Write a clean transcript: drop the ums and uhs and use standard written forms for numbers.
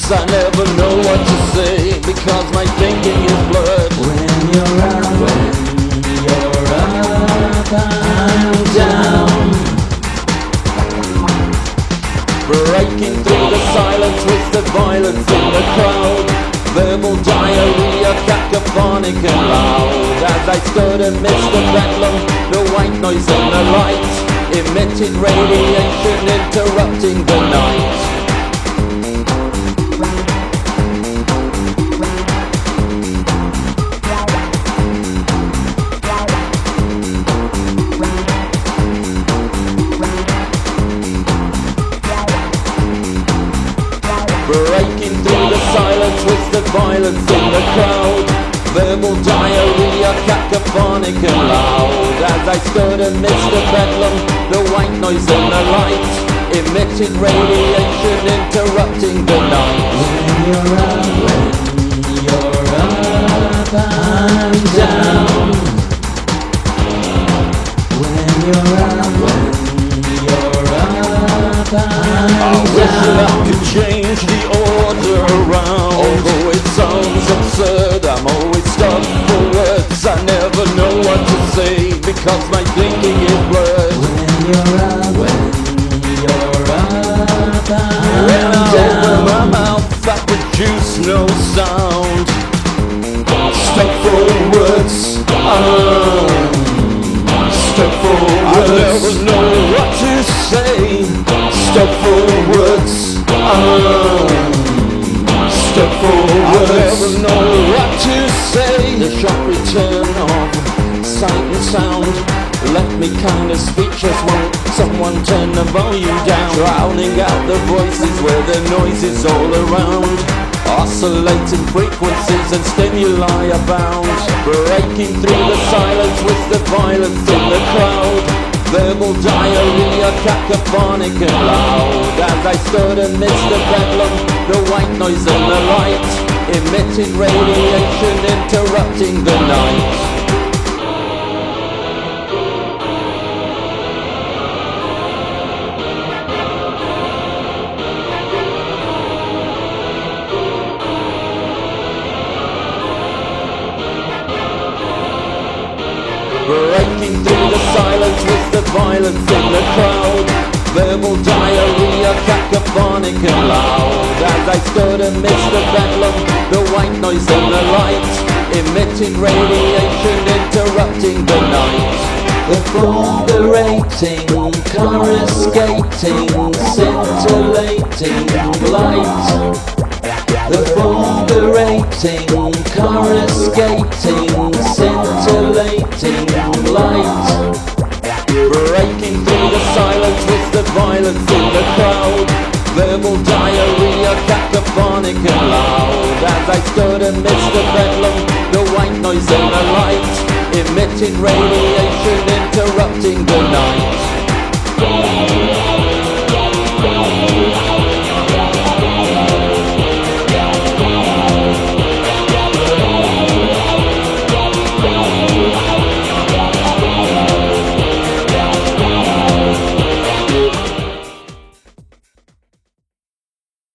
words, I never know what to say, because my thinking is blurred. When you're up and down, breaking through the silence with the violence in the crowd. Verbal diarrhea, cacophonic and loud. As I stood amidst the bedlam, the white noise and the light emitted radiation, interrupting the night. Breaking through the silence with the violence in the crowd. Verbal diarrhea, cacophonic and loud. As I stood amidst the bedlam, the white noise and the light emitted radiation, interrupting the night. when you're up and down, when you're up and I wish that I down. could change the order around. Although it sounds absurd, I'm always stuck for words. I never know what to say, because my thinking is blurred. When you're up When and I open my down, mouth, I produce no sound. Stuck for words, stuck for words. I never know what to say. Stuck for words, stuck for words. I never know what to say. The sharp return of sight and sound left me kinda speechless. Won't someone turn the volume down? Drowning out the voices where the noise is all around. Oscillating frequencies and stimuli abound. Breaking through the silence with the violence in the crowd. Verbal diarrhea, cacophonic and loud. As I stood amidst the bedlam, the white noise and the light emitted radiation, interrupting the night. Breaking through the silence with the violence in the crowd. Verbal diarrhea, cacophonic and loud. As I stood amidst the bedlam, the white noise and the light emitted radiation, interrupting the night. reverberating, coruscating, scintillating light. Reverberating, coruscating, scintillating light. Breaking through the silence with the violence in the crowd. Verbal diarrhea, cacophonic and loud. As I stood amidst the bedlam, the white noise and the light emitted radiation, interrupting the night.